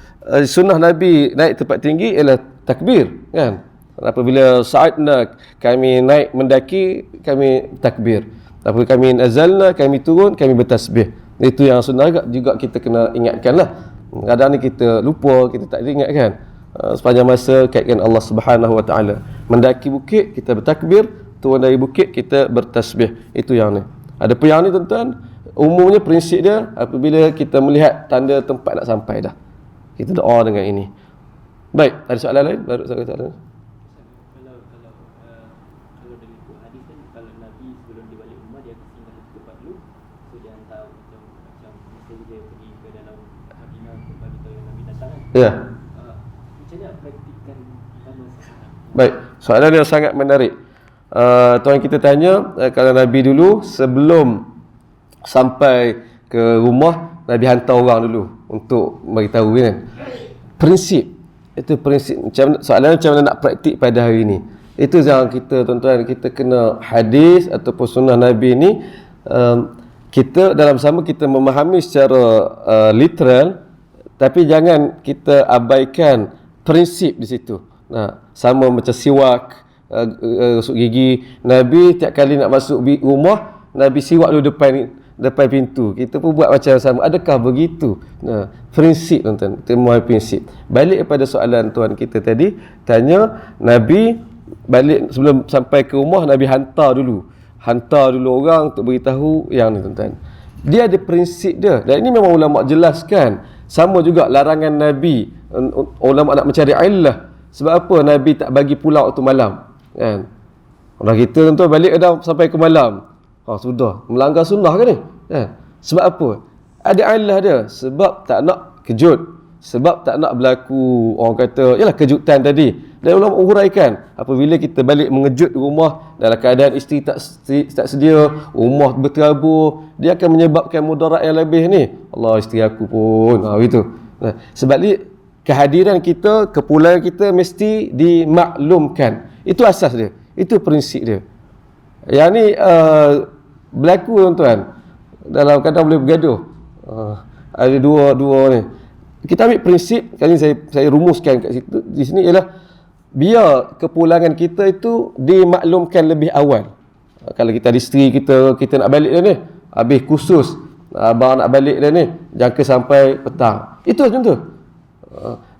Speaker 1: sunnah Nabi naik tempat tinggi ialah takbir, kan? Apabila sa'adna, kami naik mendaki, kami takbir. Tapi kami nazalna, kami turun, kami bertasbih. Itu yang sunnah juga kita kena ingatkan lah. Kadang ni kita lupa, kita tak ingatkan. Sepanjang masa kaitkan Allah Subhanahu Wa Taala. Mendaki bukit kita bertakbir, turun dari bukit kita bertasbih. Itu yang ni. Ada pun yang ni tuan-tuan, umumnya prinsip dia apabila kita melihat tanda tempat nak sampai dah, kita doa dengan ini. Baik, ada soalan lain? Baru soalan lain.
Speaker 2: Kalau dari buku hadis kan, kalau Nabi sebelum dia balik rumah dia akan tinggal di tempat dulu, so dia hantar macam mesti dia pergi ke dalam Madinah untuk bagi tahu yang Nabi datang kan.
Speaker 1: Ya.
Speaker 2: Macam mana nak praktikkan agama sekarang?
Speaker 1: Baik, soalan yang sangat menarik. Tuan kita tanya, kalau Nabi dulu sebelum sampai ke rumah, Nabi hantar orang dulu untuk beritahu kan. Prinsip, itu prinsip. Soalan macam mana nak praktik pada hari ini. Itu yang kita tuan-tuan, kita kena hadis ataupun sunnah Nabi ni, kita dalam sama kita memahami secara literal, tapi jangan kita abaikan prinsip di situ. Sama macam siwak, gosok gigi. Nabi tiap kali nak masuk rumah, Nabi siwak dulu depan pintu. Kita pun buat macam sama. Adakah begitu? Prinsip tuan-tuan, kita memahami prinsip. Balik kepada soalan tuan kita tadi, tanya Nabi balik sebelum sampai ke rumah, Nabi hantar dulu orang untuk beritahu yang ni tuan-tuan. Dia ada prinsip dia, dan ini memang ulama jelaskan. Sama juga larangan Nabi, ulama nak mencari illah. Sebab apa Nabi tak bagi pulang waktu malam kan? Orang kita tuan-tuan balik dah sampai ke malam, sudah melanggar sunnah ke ni kan? Sebab apa? Ada illah dia, sebab tak nak kejut, sebab tak nak berlaku orang kata yalah kejutan tadi. Dan ulama uraikan, apabila kita balik mengejut rumah dalam keadaan isteri tak sedia, rumah berterabur, dia akan menyebabkan mudarat yang lebih ni. Allah, isteri aku pun gitu. Sebab ni kehadiran kita, kepulangan kita mesti dimaklumkan. Itu asas dia, itu prinsip dia. Yang ni berlaku tuan-tuan, dalam kadang boleh bergaduh. Ada dua ni. Kita ambil prinsip, kali saya rumuskan kat situ di sini ialah biar kepulangan kita itu dimaklumkan lebih awal. Kalau kita ada isteri kita nak balik dah ni, habis khusus abang nak balik dah ni, jangka sampai petang. Itu macam tu.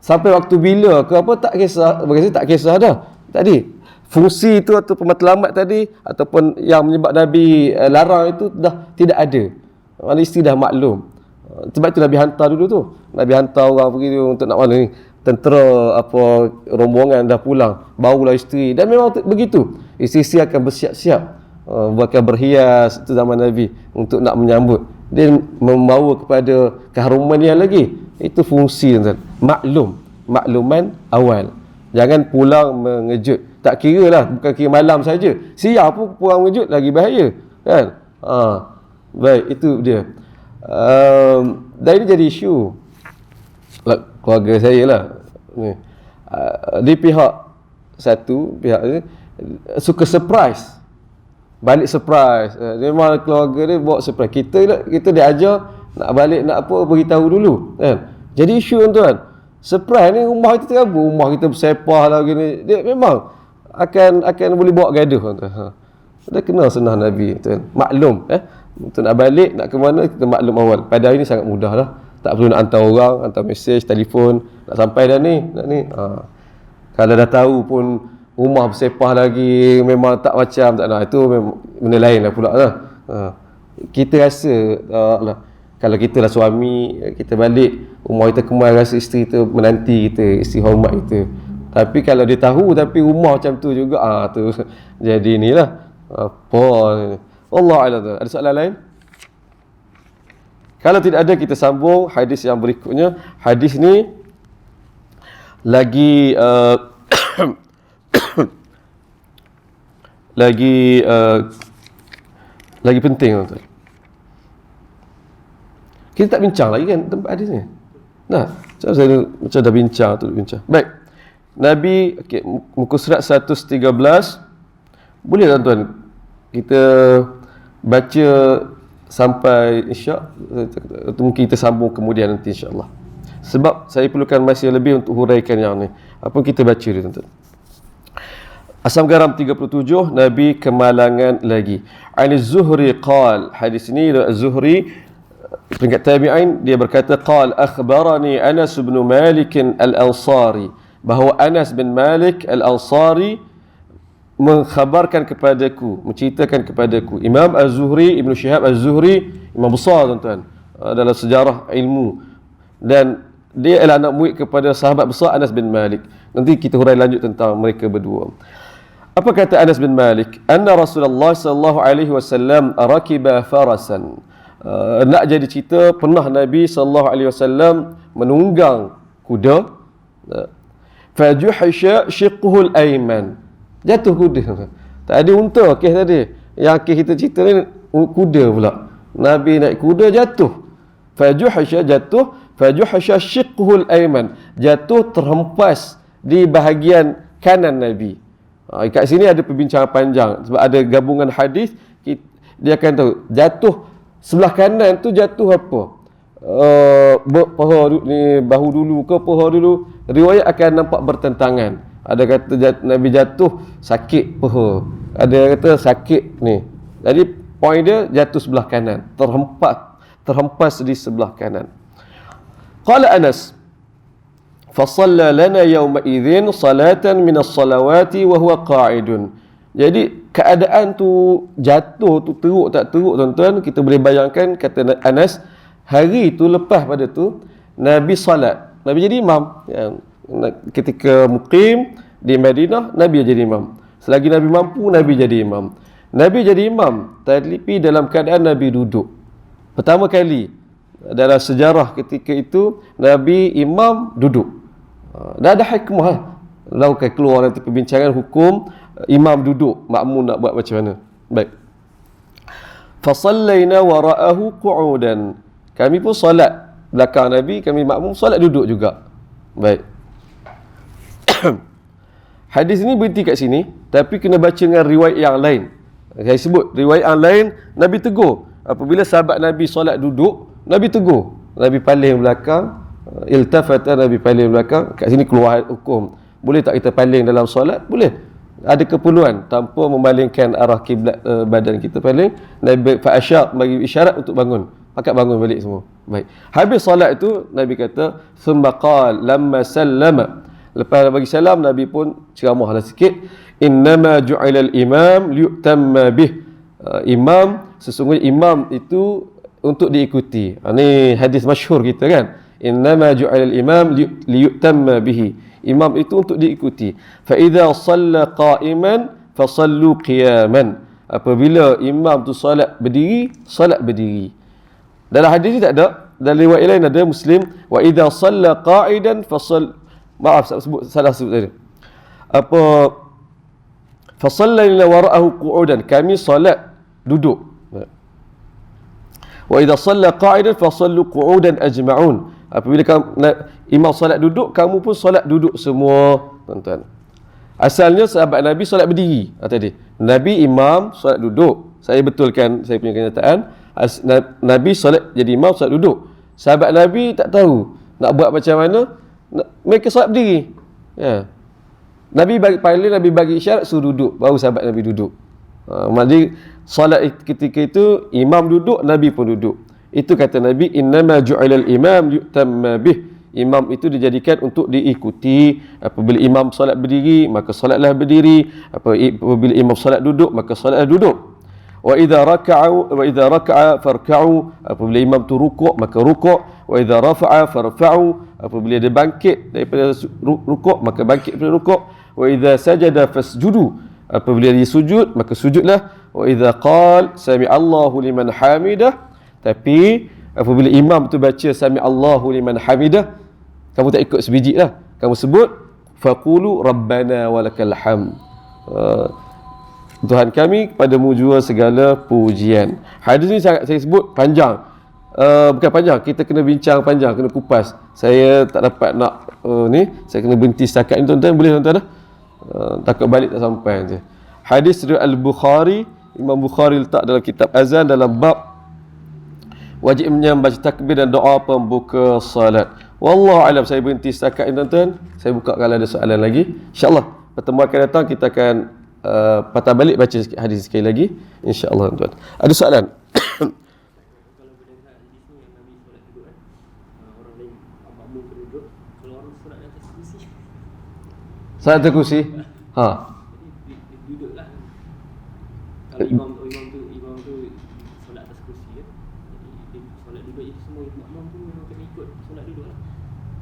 Speaker 1: Sampai waktu bila ke apa tak kisah, bagi saya tak kisah dah. Tadi fungsi itu atau pematlamat tadi ataupun yang menyebab Nabi larang itu dah tidak ada. Mana isteri dah maklum. Sebab itu Nabi hantar dulu tu. Nabi hantar orang pergi untuk nak mana ni, tentera apa rombongan dah pulang, barulah isteri. Dan memang begitu, isteri akan bersiap-siap, bahkan berhias. Itu zaman Nabi untuk nak menyambut. Dia membawa kepada keharuman yang lagi. Itu fungsi tuan. Makluman awal. Jangan pulang mengejut. Tak kira lah, bukan kira malam saja. Siang pun pulang mengejut lagi bahaya kan. Baik, itu dia. Dan ini jadi isu keluarga saya lah ni. Di pihak satu, pihak ni suka surprise, balik surprise. Memang keluarga dia bawa surprise. Kita diajar nak balik nak apa, beritahu dulu kan. Jadi isu tuan, surprise ni rumah kita terabur, rumah kita bersepah lah gini. Dia memang akan boleh bawa gaduh tuan. Dia kena sunnah Nabi tuan. Maklum untuk nak balik nak ke mana kita maklum awal. Pada hari ni sangat mudah lah. Tak perlu nak hantar orang, hantar mesej, telefon, nak sampai dah ni, nak ni. Kalau dah tahu pun rumah bersepah lagi, memang tak macam tak nak, itu memang benda lain lah pula lah. Kita rasa lah, kalau kita lah suami, kita balik rumah kita kemal, rasa isteri kita menanti kita, isteri hormat kita. Tapi kalau dia tahu tapi rumah macam tu juga, tu jadi ni lah apa ni. Allah a'lam. Ada soalan lain? Kalau tidak ada, kita sambung hadis yang berikutnya. Hadis ni lagi lagi penting tuan. Kita tak bincang lagi kan tempat hadis ni. Macam dah bincang tu bincang. Baik. Nabi muka surat 113. Boleh tuan-tuan kita baca sampai Isyak, mungkin kita sambung kemudian nanti insya-Allah. Sebab saya perlukan masa lebih untuk huraikan yang ni. Apa kita baca dia tuan-tuan. Asam garam 37, Nabi kemalangan lagi. An Az-Zuhri qal, hadis ini Az-Zuhri peringkat tabi'in, dia berkata qal akhbarani Anas bin Malik al-Ansari, bahawa Anas bin Malik al-Ansari mengkhabarkan kepadaku, menceritakan kepadaku. Imam Az-Zuhri, Ibn Shihab Az-Zuhri, imam besar tuan-tuan dalam sejarah ilmu, dan dia adalah anak murid kepada sahabat besar Anas bin Malik. Nanti kita hurai lanjut tentang mereka berdua. Apa kata Anas bin Malik? Anna Rasulullah sallallahu alaihi wasallam rakiba farasan. Nak jadi cerita, pernah Nabi sallallahu alaihi wasallam menunggang kuda. Fajuhisha shiqquhu al-ayman. Jatuh kuda. Tak ada unta kes tadi. Yang kes kita cerita ni kuda pula. Nabi naik kuda jatuh. Fajuhisha jatuh, fajuhisha shiqquhu al-ayman. Jatuh terhempas di bahagian kanan Nabi. Kat sini ada perbincangan panjang sebab ada gabungan hadis. Dia akan tahu jatuh sebelah kanan tu jatuh apa, paha ni, bahu dulu ke paha dulu. Riwayat akan nampak bertentangan. Ada kata Nabi jatuh sakit paha, ada kata sakit ni. Jadi poin dia jatuh sebelah kanan, terhempas di sebelah kanan. Qala Anas, فصلى لنا يومئذ صلاة من الصلوات وهو قاعد. Jadi keadaan tu jatuh tu teruk tak teruk tuan-tuan, kita boleh bayangkan, kata Anas, hari tu lepas pada tu Nabi salat, Nabi jadi imam. Ketika muqim di Madinah, Nabi jadi imam. Selagi Nabi mampu, Nabi jadi imam. Nabi jadi imam tapi dalam keadaan Nabi duduk. Pertama kali dalam sejarah ketika itu Nabi imam duduk. Dah ada hikmah Lalu keluar nanti perbincangan hukum imam duduk, makmum nak buat macam mana. Baik. Fasallaina wara'ahu qu'udan. Kami pun solat belakang Nabi, kami makmum solat duduk juga. Baik. Hadis ini berhenti kat sini, tapi kena baca dengan riwayat yang lain. Saya sebut riwayat yang lain, Nabi tegur. Apabila sahabat Nabi solat duduk, Nabi tegur. Nabi paling belakang, iltafata, Nabi paling belakang. Kat sini keluar hukum. Boleh tak kita paling dalam solat? Boleh. Ada keperluan tanpa memalingkan arah kiblat badan kita paling. Nabi fa'asyar, bagi isyarat untuk bangun. Pakat bangun balik semua. Baik. Habis solat itu Nabi kata, "Tsumma qala lamma sallama." Lepas bagi salam, Nabi pun ceramahlah sikit. "Innama ju'ila al-imam liyutamma bih." Imam, sesungguhnya imam itu untuk diikuti. Ini hadis masyhur kita kan. Innama ju'ila al-imam liyutamma bihi. Imam itu untuk diikuti. Fa idza shalla qa'iman fa sallu qiyaman. Apabila imam tu solat berdiri, solat berdiri. Dalam hadis ni tak ada. Dalam riwayat lain ada Muslim, wa idza shalla qa'idan fa maaf salah sebut tadi. Apa fa sallaina wara'ahu qu'udan. Kami solat duduk. Wa idza shalla qa'idan fa sallu qu'udan ajma'un. Apabila imam solat duduk, kamu pun solat duduk semua, tuan-tuan. Asalnya sahabat Nabi solat berdiri. Tadi Nabi imam solat duduk. Saya betulkan saya punya kenyataan. Nabi solat jadi imam solat duduk. Sahabat Nabi tak tahu nak buat macam mana, mereka solat berdiri. Ya. Nabi bagi isyarat suruh duduk, baru sahabat Nabi duduk. Jadi solat ketika itu imam duduk, Nabi pun duduk. Itu kata Nabi, innama ju'ilal imam yu'tamma bih. Imam itu dijadikan untuk diikuti. Apabila imam solat berdiri, maka solatlah berdiri. Apabila imam solat duduk, maka solatlah duduk. Wa idza raka'a farka'u. Apabila imam tu rukuk, maka rukuk. Wa idza rafa'a farfa'u. Apabila dia bangkit daripada rukuk, maka bangkit daripada rukuk. Wa idza sajada fasjudu. Apabila dia sujud, maka sujudlah. Wa idza qala sami'allahu liman hamidah. Tapi apabila imam tu baca sami Allahu liman hamidah, kamu tak ikut sebiji lah. Kamu sebut faqulu rabbana walakal hamd. Tuhan kami, kepadamu jua segala pujian. Hadis ni saya sebut panjang. Bukan panjang, kita kena bincang panjang, kena kupas. Saya tak dapat nak ni, saya kena berhenti setakat ni tuan-tuan. Boleh tuan-tuan dah? Takut balik tak sampai nanti. Hadis riwayat Al-Bukhari, Imam Bukhari letak dalam kitab azan dalam bab wajibnya membaca takbir dan doa pembuka salat. Wallahu alam, saya berhenti setakat ini tuan-tuan. Saya buka kalau ada soalan lagi. InsyaAllah pertemuan akan datang kita akan patah balik baca hadis sekali lagi insya-Allah tuan. Ada soalan?
Speaker 2: Kalau mendengar hadis ni yang Nabi solat duduk kan, orang lain makmum duduk, kalau orang solat di atas kursi,
Speaker 1: Solat atas kursi. Ha.
Speaker 2: jadi duduklah. Kalau imam tu solat atas kursi kan, jadi dia solat duduk, jadi semua makmum tu memang kena ikut solat duduk lah.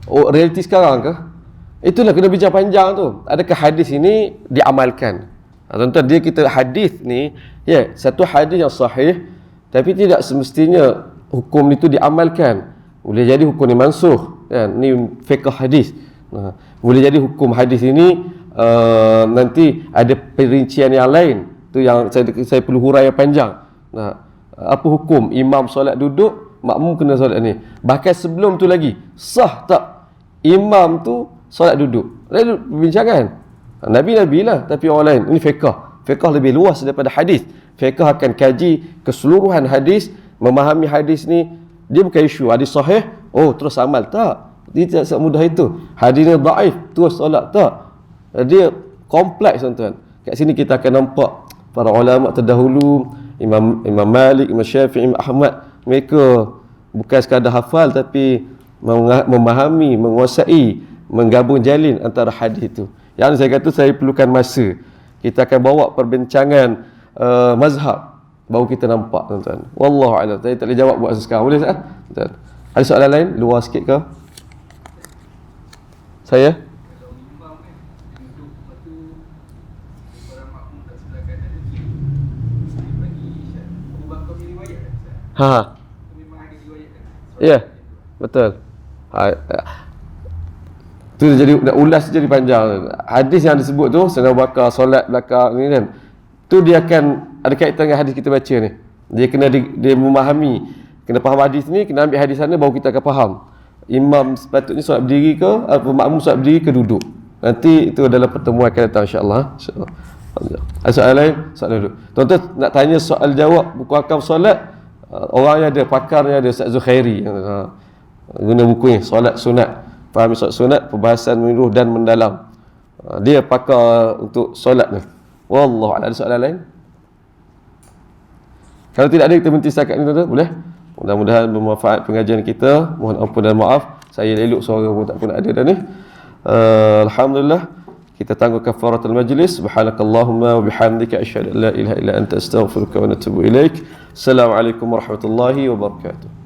Speaker 1: Oh, realiti sekarang ke? Itulah kena bincang panjang tu. Adakah hadis ini diamalkan? Tuan-tuan, dia kita hadis ni, ya, satu hadis yang sahih, tapi tidak semestinya hukum itu diamalkan. Boleh jadi hukum ni mansuh, kan? Ni fiqh hadis. Boleh jadi hukum hadis ini nanti ada perincian yang lain. Tu yang saya perlu huraian panjang. Apa hukum imam solat duduk, makmum kena solat ni? Bahkan sebelum tu lagi, sah tak imam tu solat duduk? Ada perbincangan. Nabi lah, tapi orang lain. Ini fiqh. Fiqh lebih luas daripada hadis. Fiqh akan kaji keseluruhan hadis, memahami hadis ni. Dia bukan isu hadis sahih, oh terus amal, tak. Dia tidak semudah itu. Hadis ni dhaif, terus solat, tak. Dia kompleks tuan-tuan. Kat sini kita akan nampak para ulama terdahulu, Imam Malik, Imam Syafi'i, Imam Ahmad, mereka bukan sekadar hafal tapi memahami, menguasai, menggabung jalin antara hadis itu. Yang saya kata saya perlukan masa. Kita akan bawa perbincangan mazhab baru kita nampak tuan-tuan. Wallahu a'lam. Saya tak boleh jawab buat sekarang. Boleh tak? Tuan. Ada soalan lain? Luar sikit ke? Saya?
Speaker 3: Kalau imam kan duduk, lepas tu orang makmum tak sebelah kanan dia bagi isyarat. Abu Bakar punya riwayat kan Ustaz?
Speaker 1: Ha.
Speaker 3: Memang ada riwayat kan?
Speaker 1: Ya. Betul. Tu jadi nak ulas jadi panjang. Hadis yang disebut tu Sayyidina Abu Bakar solat belakang ni kan. Tu dia akan ada kaitan dengan hadis kita baca ni. Dia kena dia memahami, kena faham hadis ni, kena ambil hadis sana baru kita akan faham. Imam sepatutnya solat berdiri ke, makmum solat berdiri ke duduk. Nanti itu adalah pertemuan akan datang insya-Allah. Insya-Allah. Ada soalan lain? Soalan dulu. Tuan-tuan nak tanya soal jawab buku akam solat, orangnya ada, pakarnya ada, Ustaz Zukhairi. Guna buku ni, solat sunat. Fahami solat sunat, perbahasan menyeluruh dan mendalam. Dia pakar untuk solat ni. Wallahu a'lam. Ada soalan lain? Kalau tidak ada, kita berhenti setakat ni tuan-tuan. Boleh? Mudah-mudahan bermanfaat pengajian kita. Mohon ampun dan maaf. Saya elok suara pun tak pun ada dah ni. Alhamdulillah. Kita tangguh kafaratul majlis. Subhanakallahumma wa bihamdika asyhadu an la ilaha illa anta astaghfiruka wa atubu ilaik. Assalamualaikum warahmatullahi wabarakatuh.